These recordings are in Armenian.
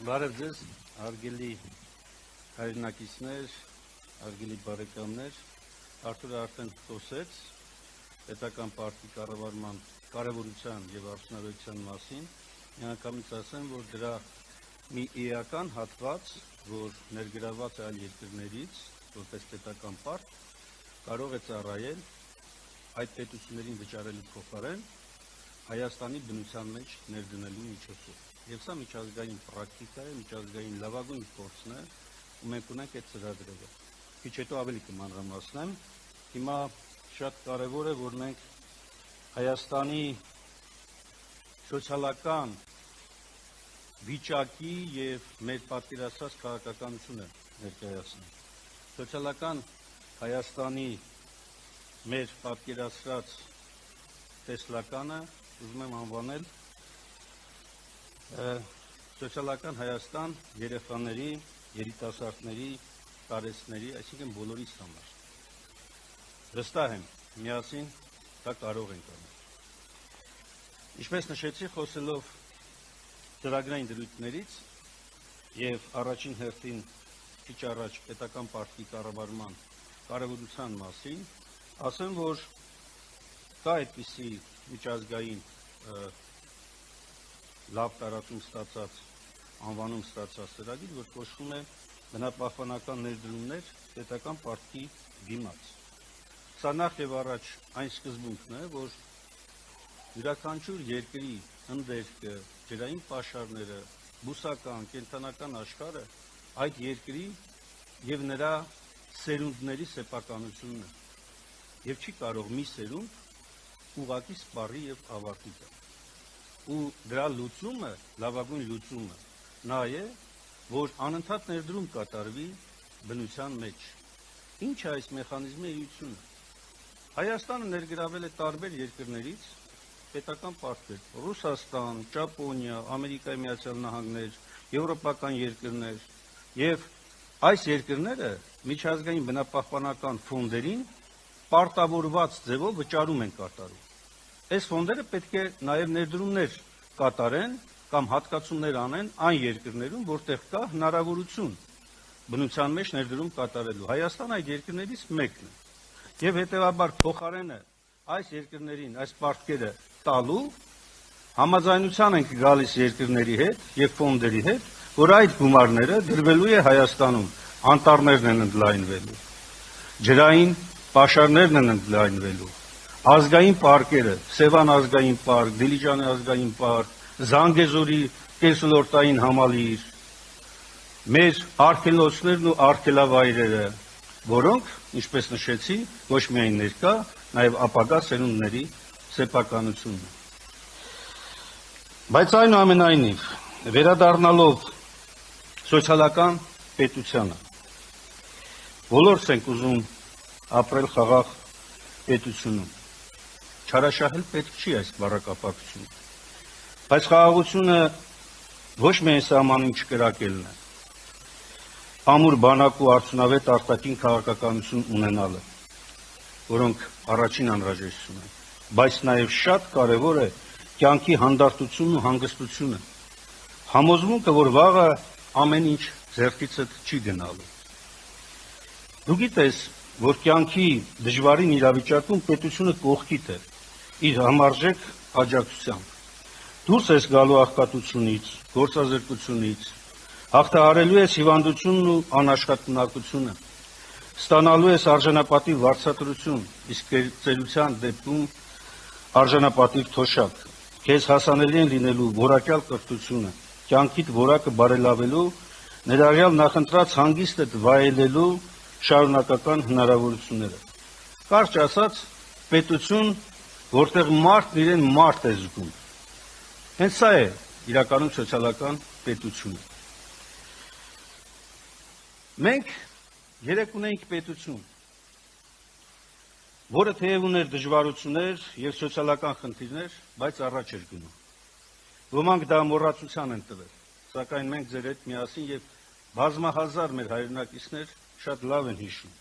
Բարև ձեզ, հարգելի հայրենակիցներ, հարգելի բարեկամներ, Արթուրը արդեն խոսեց պետական պարտի կառավարման կարևորության եւ արդյունավետության մասին, միանգամից ասեմ, որ դրա մի էական հատված, որ ներգրաված է այլ երկրներից, որպես պետական պարտ, կարող է ծառայել այդ պետություններին վճարելու փոխարեն Հայաստանի բնության մեջ ներդնելու միջոցով։ Եվ սա միջազգային պրակտիկա է, միջազգային լավագույն փորձն է, ու մենք ունենք այդ ծրագրերը։ Քիչ հետո ավելի կմանրամասնեմ։ Հիմա շատ կարևոր է, որ մենք Հայաստանի սոցիալական վիճակի եւ մեր պատկերացրած քաղաքականությունը ներկայացնենք։ Սոցիալական Հայաստանի մեր պատկերացրած տեսլականը ուզում եմ անվանել սոցիալական Հայաստան երեխաների, երիտասարդների, տարեցների, այսինքն բոլորիս համար։ Վստահ եմ, միասին դա կարող ենք անել։ Ինչպես նշեցի, խոսելով ծրագրային դրույթներից եւ առաջին հերթին քիչ առաջ պետական պարտի կառավարման կարևորության մասին, ասեմ, որ կա այդպիսի միջազգային լավ տարածում ստացած, անվանում ստացած ծրագիր, որ կոչվում է բնապահպանական ներդրումներ պետական պարտքի դիմաց։ Սա նախ եւ առաջ այն սկզբունքն է, որ յուրաքանչյուր երկրի ընդերքը, ջրային պաշարները, բուսական, կենդանական աշխարհը այդ երկրի եւ նրա սերունդների սեփականությունն է։ Եվ չի կարող մի սերունդ ուղղակի սպառի եւ ավարտի տալ։ Ու դրա լուծումը, լավագույն լուծումը նա է, որ անընդհատ ներդրում կատարվի բնության մեջ։ Ինչ է այս մեխանիզմի էությունը։ Հայաստանը ներգրավել է տարբեր երկրներից պետական պարտքեր՝ Ռուսաստան, Ճապոնիա, Ամերիկայի Միացյալ Նահանգներ, եվրոպական երկրներ, եւ այս երկրները միջազգային բնապահպանական ֆոնդերին պարտավորված ձևով վճարում են կատարում։ Այս ֆոնդերը պետք է նաև ներդրումներ կատարեն կամ հատկացումներ անեն այն երկրներում, որտեղ կա հնարավորություն բնության մեջ ներդրում կատարելու։ Հայաստանը այդ երկրներից մեկն է։ Եվ հետևաբար փոխարենը այս երկրներին այս պարտքերը տալու համաձայնության ենք գալիս երկրների հետ եւ ֆոնդերի հետ, որ այդ գումարները դրվելու է Հայաստանում, անտառներն են ընդլայնվելու, ջրային պաշարներն են ընդլայնվելու, ազգային պարկերը, Սևան ազգային պարկ, Դիլիջանի ազգային պարկ, Զանգեզուրի կեսլորտային համալիր, մեր արգելոցներն ու արգելավայրերը, որոնք, ինչպես նշեցի, ոչ միայն ներկա, նաև ապագա սերունդների սեփականությունն է։ Բայց այնուամենայնիվ, վերադառնալով սոցիալական պետությանը, բոլորս ենք ուզում ապրել խաղաղ պետությունում։ Չարաշահել պետք չի այս բառակապակցությունը, բայց խաղաղությունը ոչ միայն սահմանին չկրակելն է, ամուր բանակ ու արդյունավետ արտաքին քաղաքականություն ունենալը, որոնք առաջին անհրաժեշտություն են, բայց նաև շատ կարևոր է կյանքի հանդարտությունն ու հանգստությունը, համոզմունքը, որ վաղը ամեն ինչ ձեռքիցդ չի գնալու։ Դու գիտես, որ կյանքի դժվարին իրավիճակում պետությունը կողքիդ է, իր համարժեք աջակցությամբ։ Դուրս ես գալու աղքատությունից, գործազրկությունից, հաղթահարելու ես հիվանդությունն ու անաշխատունակությունը, ստանալու ես արժանապատիվ վարձատրություն, իսկ ծերության դեպքում արժանապատիվ թոշակ, քեզ հասանելի են լինելու որակյալ կրթությունը, կյանքիդ որակը բարելավելու, ներառյալ նախընտրած հանգիստդ վայելելու շարունակական հնարավորությունները։ Կարճ ասած, պետություն, որտեղ մարդն իրեն մարդ է զգում։ Հենց սա է իրականում սոցիալական պետությունը։ Մենք երեք ունենք պետություն, որը թեև ուներ դժվարություններ եւ սոցիալական խնդիրներ, բայց առաջ էր գնում։ Ոմանք դա մոռացության են տվել, սակայն մենք ձեր հետ միասին եւ բազմահազար մեր հայրենակիցներ շատ լավ են հիշում։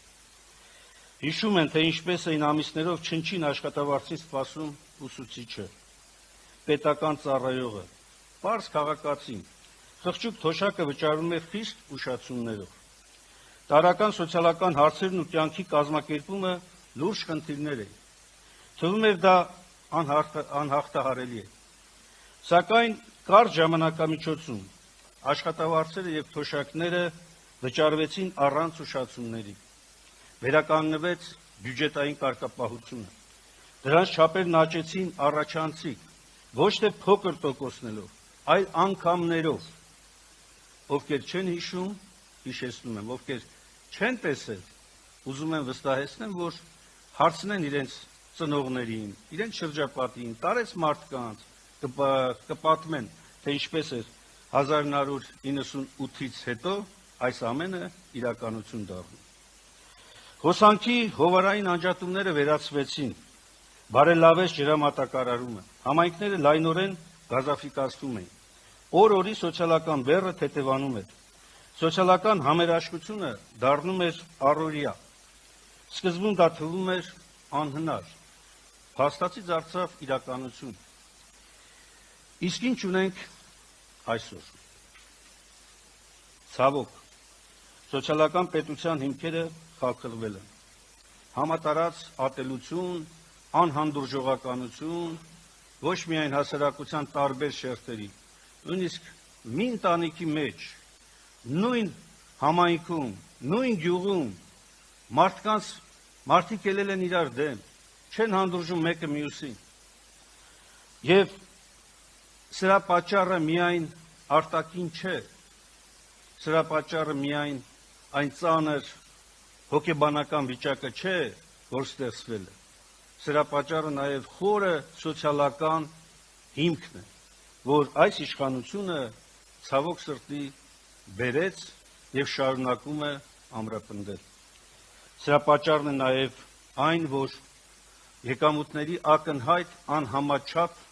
Հիշում են, թե ինչպես էին ամիսներով չնչին աշխատավարձին սպասում ուսուցիչը, պետական ծառայողը, պարզ քաղաքացին, խղճուկ թոշակը վճարում էր խիստ ուշացումներով։ Տարրական սոցիալական հարցերն ու կյանքի կազմակերպումը լուրջ խնդիրներ էին։ Թվում էր դա անհաղթահարելի է։ Սակայն կարճ ժամանակամիջոցում աշխատավարձերը եւ թոշակները վճարվեցին առանց ուշացումների։ Վերականգնվեց բյուջետային կարգապահությունը։ Դրանց չափերն աճեցին առաջանցիկ, ոչ թե փոքր տոկոսներով, այլ անգամներով, ովքեր չեն հիշում, հիշեցնում եմ, ովքեր չեն տեսել, ուզում եմ վստահեցնեմ, որ հարցնեն իրենց ծնողներին, իրենց շրջապատին, տարեց մարդկանց, կպատմեն, թե ինչպես էր 1998-ից հետո այս ամենը իրականություն դառնում։ Հոսանքի հովարային անջատումները վերացվեցին, բարելավեց ջրամատակարարումը, համայնքները լայնորեն գազաֆիկացվում էին, օր-օրի սոցիալական բեռը թեթևանում էր, սոցիալական համերաշխությունը դառնում էր առօրյա, սկզբում դա թվում էր անհնար, փաստացի դարձավ իրականություն։ Իսկ ինչ ունենք այսօր։ Ցավոք, սոցիալական պետության հիմքերը խախտվել են։ Համատարած ատելություն, անհանդուրժողականություն, ոչ միայն հասարակության տարբեր շերտերի, նույնիսկ մի ընտանիքի մեջ, նույն համայնքում, նույն գյուղում մարդիկ ելել են իրար դեմ, չեն հանդուրժում մեկը մյուսին։ Եվ սրա պատճառը միայն արտաքին չէ, սրա պատճառը միայն այն ծանր հոգեբանական վիճակը չէ, որ ստեղծվել է, սրա պատճառը նաև խորը սոցիալական հիմքն է, որ այս իշխանությունը ցավոք սրտի բերեց եւ շարունակում է ամրապնդել։ Սրա պատճառն է նաև այն, որ եկամուտների ակնհայտ անհամաչափ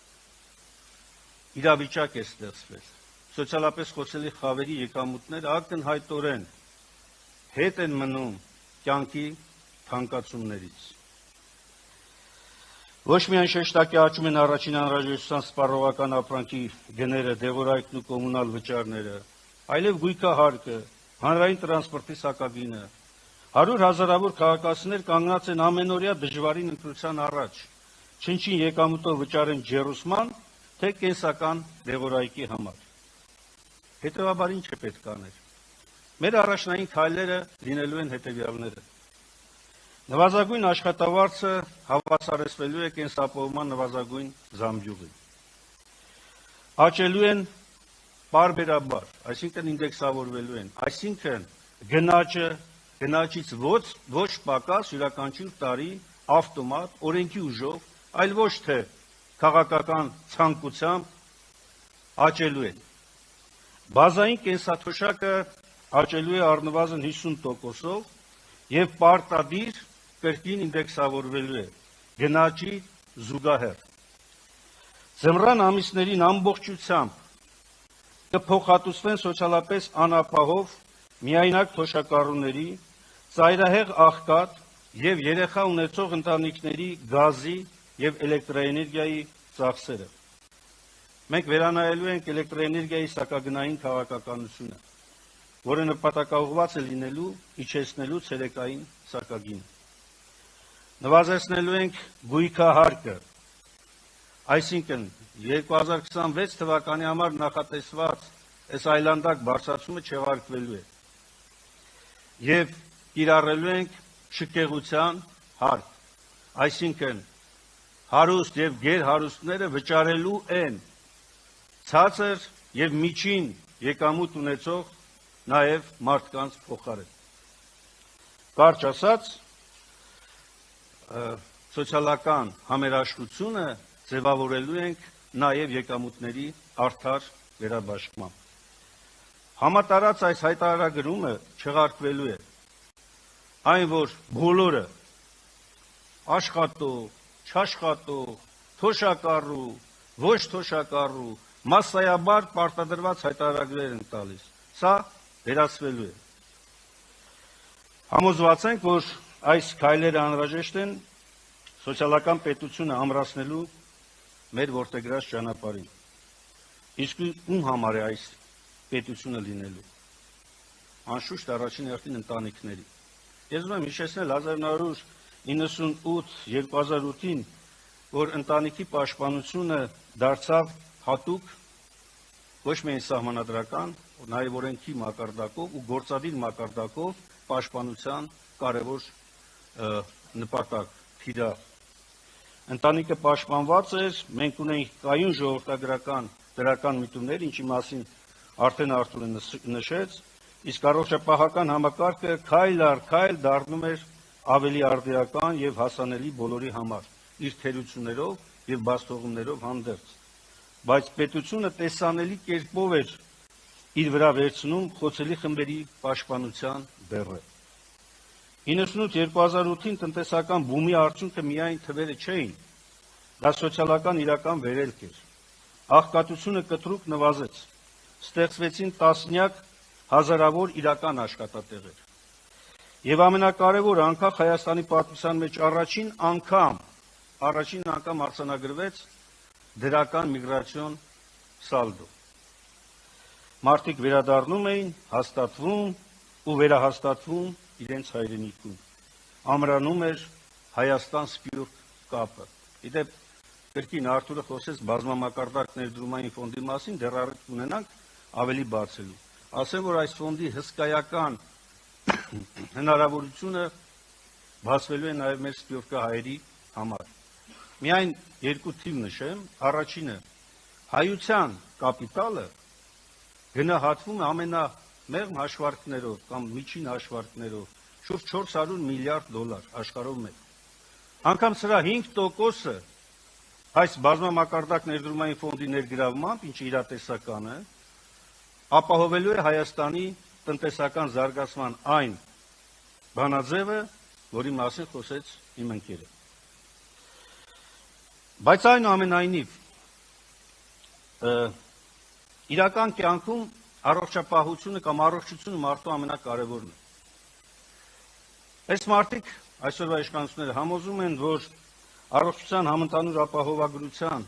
իրավիճակ է ստեղծվել։ Սոցիալապես խոցելի խավերի եկամուտները ակնհայտորեն հետ են մնում կյանքի թանկացումներից։ Ոչ միայն շեշտակի աճում են առաջին անհրաժեշտության սպառողական ապրանքի գները, դեղորայքն ու կոմունալ վճարները, այլև գույքահարկը, հանրային տրանսպորտի սակագինը, 100 հազարավոր քաղաքացիներ կանգնած են ամենօրյա դժվարին ընտրության առաջ, չնչին եկամուտով վճարեն ջեռուսման, թե կենսական դեղորայքի համար։ Հետևաբար ինչ է պետք անել։ Մեր առաջնային քայլերը լինելու են հետևյալները։ Նվազագույն աշխատավարձը հավասարեցվելու է կենսապահովման նվազագույն զամբյուղին։ Աճելու են պարբերաբար, այսինքն ինդեքսավորվելու են, այսինքն գնաճից ոչ պակաս յուրաքանչյուր տարի ավտոմատ, օրենքի ուժով, այլ ոչ թե քաղաքական ցանկությամբ աճելու են։ Բազային կենսաթոշակը աճելու է առնվազն 50%-ով եւ պարտադիր կրկին ինդեքսավորվելու է գնաճի զուգահեռ։ Ձմռան ամիսներին ամբողջությամբ կփոխհատուցվեն սոցիալապես անապահով միայնակ թոշակառուների, ծայրահեղ աղքատ եւ երեխա ունեցող ընտանիքների գազի եւ էլեկտրաէներգիայի ծախսերը։ Մենք վերանայելու ենք էլեկտրաէներգիայի սակագնային քաղաքականությունը, որը նպատակաուղղված է լինելու իջեցնելու ցերեկային սակագինը։ Նվազեցնելու ենք գույքահարկը, այսինքն 2026 թվականի համար նախատեսված այս այլանդակ բարձրացումը չեղարկվելու է եւ կիրառելու ենք շքեղության հարկ, այսինքն հարուստ եւ գերհարուստները վճարելու են ցածր եւ միջին եկամուտ ունեցող նաև մարդկանց փոխարեն։ Կարճ ասած, սոցիալական համերաշխությունը ձևավորելու ենք նաև եկամուտների արդար վերաբաշխմամբ։ Համատարած այս հայտարարագրումը չեղարկվելու է, այն որ բոլորը աշխատող, չաշխատող, թոշակառու, ոչ թոշակառու, մասսայաբար պարտադրված հայտարարագրեր են տալիս, սա վերացվելու է։ Համոզված ենք, որ այս քայլերը անհրաժեշտ են սոցիալական պետությունը ամրացնելու մեր որդեգրած ճանապարհին։ Իսկ ում համար է այս պետությունը լինելու։ Անշուշտ առաջին հերթին ընտանիքների։ Ես ուզում եմ հիշեցնել 1998-2008-ին, որ ընտանիքի պաշտպանությունը դարձավ հատուկ ոչ միայն սահմանադրական, նաև օրենքի մակարդակով ու գործադիր մակարդակով պաշտպանության կարևոր նպատակ, թիրախ։ Ընտանիքը պաշտպանված էր, մենք ունենք կայուն ժողովրդագրական դրական միտումներ, ինչի մասին արդեն Արթուրը նշեց, իսկ առողջապահական համակարգը քայլ առ քայլ դառնում էր ավելի արդիական եւ հասանելի բոլորի համար, իր թերություններով եւ բացթողումներով հանդերձ։ Բայց պետությունը տեսանելի կերպով էր իր վրա վերցնում խոցելի խմբերի պաշտպանության բեռը։ 98-2008-ին տնտեսական բումի արդյունքը միայն թվերը չէին, դա սոցիալական իրական վերելք էր։ Աղքատությունը կտրուկ նվազեց, ստեղծվեցին տասնյակ հազարավոր իրական աշխատատեղեր։ Եվ ամենակարևորը, անկախ Հայաստանի պատմության մեջ առաջին անգամ արձանագրվեց դրական միգրացիոն սալդո։ Մարդիկ վերադառնում էին, հաստատվում ու վերահաստատվում իրենց հայրենիքում։ Ամրանում էր Հայաստան-Սփյուռք կապը։ Իդեպ կրկին Արթուրը խոսեց բազմամակարդակ ներդրումային ֆոնդի մասին, դեռ առիթ ունենանք ավելի բացելու։ Ասեմ, որ այս ֆոնդի հսկայական հնարավորությունը բացվելու է նաև մեր սփյուռքահայերի համար։ Միայն երկու թիվ նշեմ, առաջինը հայության կապիտալը գնահատվում է ամենամեղմ հաշվարկներով կամ միջին հաշվարկներով շուրջ 400 միլիարդ դոլար աշխարհով մեկ։ Անգամ սրա 5%-ը այս բազմամակարդակ ներդրումային ֆոնդի ներգրավմամբ, ինչը իրատեսական է, ապահովելու է Հայաստանի տնտեսական զարգացման այն բանաձևը, որի մասին խոսեց իմ ընկերը։ Բայց այնուամենայնիվ իրական կյանքում առողջապահությունը կամ առողջությունը մարդու ամենակարևորն է։ Այս մարդիկ այսօրվա իշխանությունները համոզում են, որ առողջության համընդհանուր ապահովագրության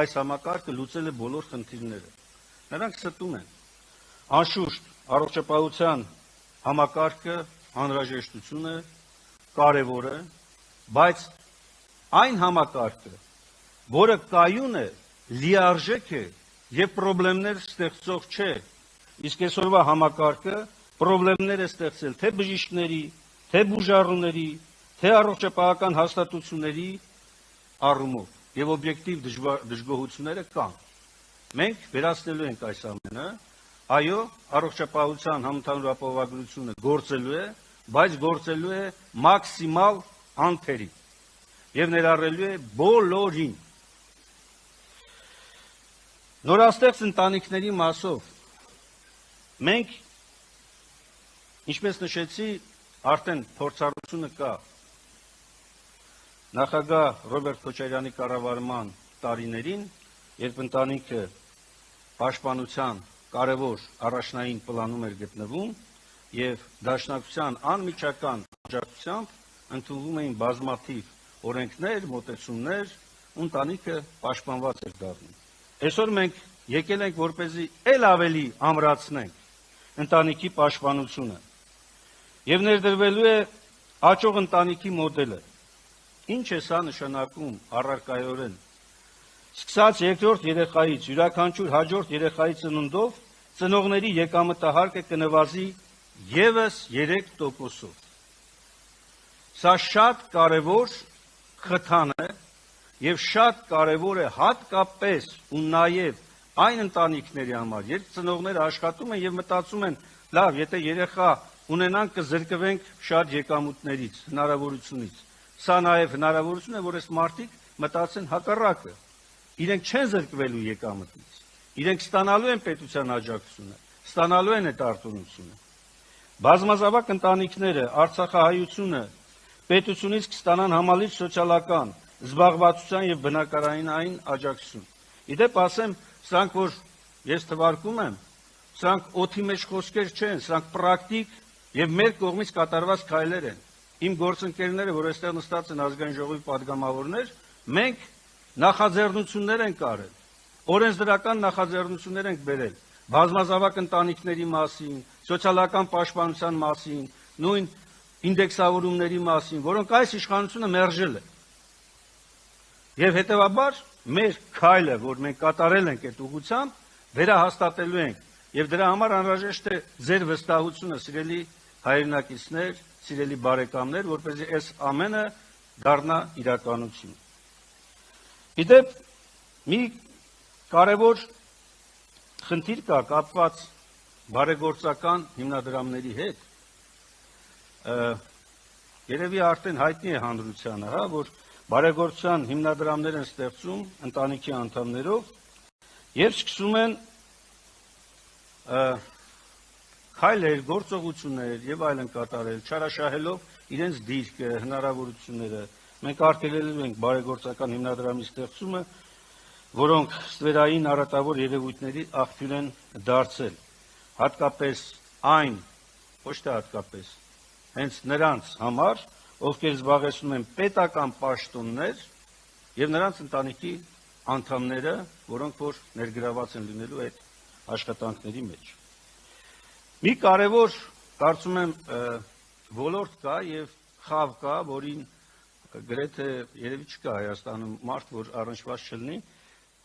այս համակարգը լուծել է բոլոր խնդիրները։ Նրանք ստում են։ Անշուշտ առողջապահության համակարգը անհրաժեշտություն է, կարևոր է, բայց այն համակարգը, որը կայուն է, լիարժեք է եւ պրոբլեմներ ստեղծող չէ, իսկ այսօրվա համակարգը պրոբլեմներ է ստեղծել թե բժիշկների, թե բուժառուների, թե առողջապահական հաստատությունների առումով եւ օբյեկտիվ դժգոհությունները կան։ Մենք վերացնելու ենք այս ամենը, այո, առողջապահության համընդհանուր ապահովագրությունը գործելու է, բայց գործելու է մաքսիմալ անթերի եւ ներառելու է բոլորին։ Նորաստեղծ ընտանիքների մասով մենք, ինչպես նշեցի, արդեն փորձառությունը կա։ Նախագահ Ռոբերտ Քոչարյանի կառավարման տարիներին, երբ ընտանիքը պաշտպանության կարևոր առաջնային պլանում էր գտնվում եւ դաշնակցության անմիջական աջակցությամբ ընդունվում էին բազմաթիվ օրենքներ, մոտեցումներ, ընտանիքը պաշտպանված էր դառնում։ Այսօր մենք եկել ենք, որպեսզի ել ավելի ամրացնենք ընտանիքի պաշտպանությունը եւ ներդրվելու է աճող ընտանիքի մոդելը։ Ինչ է սա նշանակում առարկայորեն։ Սկսած երկրորդ երեխայից, յուրաքանչյուր հաջորդ երեխայի ծնունդով ծնողների եկամտահարկը կնվազի եւս 3%-ով։ Սա շատ կարևոր խթան է եւ շատ կարևոր է հատկապես ու նաեւ այն ընտանիքների համար, երբ ծնողները աշխատում են եւ մտածում են, լավ, եթե երեխա ունենանք կզրկվենք շատ եկամուտներից, հնարավորությունից։ Սա նաեւ հնարավորություն է, որ այս մարդիկ մտածեն հակառակը։ Իրենք չեն զրկվելու եկամտից։ Իրենք ստանալու են պետության աջակցությունը, ստանալու են այդ արտոնությունը։ Բազմազավակ ընտանիքները, Արցախահայությունը պետությունից կստանան համալիր սոցիալական, զբաղվածության եւ բնակարանային աջակցություն։ Իդեպ ասեմ, սրանք, որ ես թվարկում եմ, սրանք օդի մեջ խոսքեր չեն, սրանք պրակտիկ եւ մեր կողմից կատարված քայլեր են։ Իմ գործընկերները, որ այստեղ նստած են ազգային ժողովի պատգամավորներ, մենք նախաձեռնություններ ենք արել, օրենսդրական նախաձեռնություններ ենք բերել, բազմազավակ ընտանիքների մասին, սոցիալական պաշտպանության մասին, նույն ինդեքսավորումների մասին, որոնք այս իշխանությունը մերժել է։ Եվ հետևաբար մեր քայլը, որ մենք կատարել ենք այդ ուղղությամբ, վերահաստատելու ենք, եւ դրա համար անհրաժեշտ է ձեր վստահությունը, սիրելի հայրենակիցներ, սիրելի բարեկամներ, որպեսզի այս ամենը դառնա իրականություն։ Իդեպ մի կարևոր խնդիր կա կապված բարեգործական հիմնադրամների հետ, երևի արդեն հայտնի է հանրությանը, որ բարեգործական հիմնադրամներ են ստեղծում ընտանիքի անդամներով եւ սկսում են քայլեր, գործողություններ եւ այլն կատարել, չարաշահելով իրենց դիրքը, հնարավորությունները։ Մենք արգելելու ենք բարեգործական հիմնադրամի ստեղծումը, որոնք ստվերային առատավոր երևույթների աղբյուր են դարձել, հատկապես այն, ոչ թե հատկապես, հենց նրանց համար, ովքեր զբաղեցնում են պետական պաշտոններ եւ նրանց ընտանիքի անդամները, որոնք որ ներգրաված են լինելու այդ աշխատանքների մեջ։ Մի կարևոր, կարծում եմ, ոլորտ կա եւ խավ կա, որին գրեթե երևի չկա Հայաստանում մարդ, որ առնչված չլինի,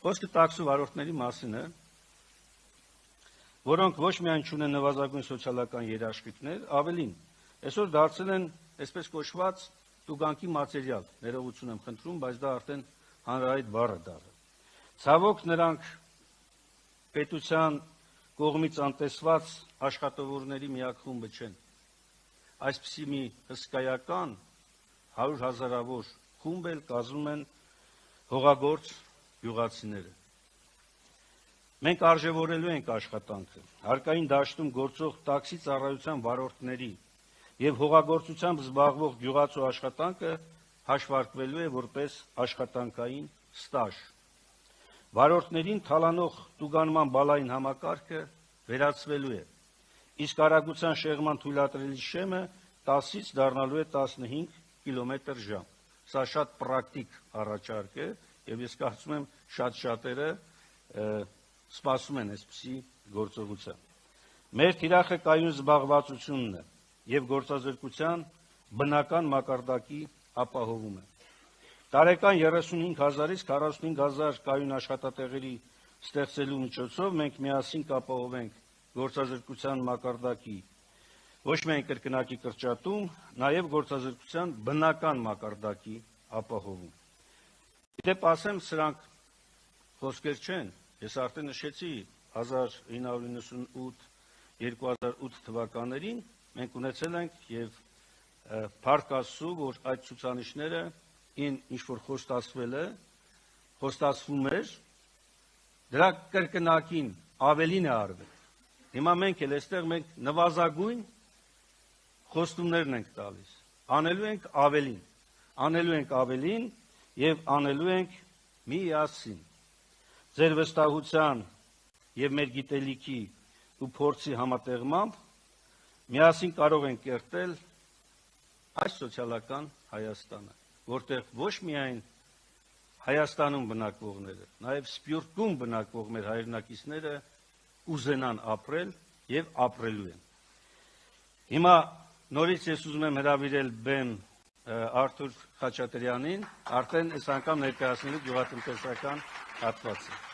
խոսքը տաքսու վարորդների մասին է, որոնք ոչ միայն չունեն նվազագույն սոցիալական երաշխիքներ, ավելին, այսօր դարձել են այսպես կոչված տուգանքի մատերիալ, ներողություն եմ խնդրում, բայց դա արդեն հանրահայտ բառ է դառել։ Ցավոք նրանք պետության կողմից անտեսված աշխատավորների միակ խումբը չեն։ Այսպիսի մի հսկայական 100 հազարավոր խումբ էլ կազմում են հողագործ գյուղացիները։ Մենք արժևորելու ենք աշխատանքը, հարկային դաշտում գործող տաքսի ծառայության վարորդների եւ հողագործությամբ զբաղվող գյուղացու աշխատանքը հաշվարկվելու է որպես աշխատանքային ստաժ։ Վարորդներին թալանող տուգանման բալային համակարգը վերացվելու է, իսկ արագության շեղման թույլատրելի շեմը 10-ից դառնալու է 15 կմ/ժ։ Սա շատ պրակտիկ առաջարկ է եւ ես կարծում եմ շատ-շատերը սպասում են այսպիսի գործողության։ Մեր թիրախը կայուն զբաղվածությունն է եւ գործազրկության բնական մակարդակի ապահովումը։ Տարեկան 35,000-ից 45,000 կայուն աշխատատեղերի ստեղծելու միջոցով մենք միասին կապահովենք գործազրկության մակարդակի ոչ միայն կրկնակի կրճատում, նաեւ գործազրկության բնական մակարդակի ապահովում։ Դեպ ասեմ, սրանք խոսքեր չեն, ես արդեն նշեցի 1998-2008 թվականներին մենք ունեցել ենք եւ փառք Աստծո, որ այդ ցուցանիշները ինչ որ խոստացվում էր, դրա կրկնակին ավելին է արվել։ Հիմա մենք էլ այստեղ մենք նվազագույն խոստումներն ենք տալիս, անելու ենք ավելին եւ անելու ենք միասին։ Ձեր վստահության եւ մեր գիտելիքի ու փորձի համատեղմամբ միասին կարող ենք կերտել այս սոցիալական Հայաստանը, որտեղ ոչ միայն Հայաստանում բնակվողները, նաեւ Սփյուռքում բնակվող մեր հայրենակիցները ուզենան ապրել եւ ապրելու են։ Հիմա նորից ես ուզում եմ հրավիրել բեմ Արթուր Խաչատրյանին, արդեն այս անգամ ներկայացնելու գյուղատնտեսական հատվածը։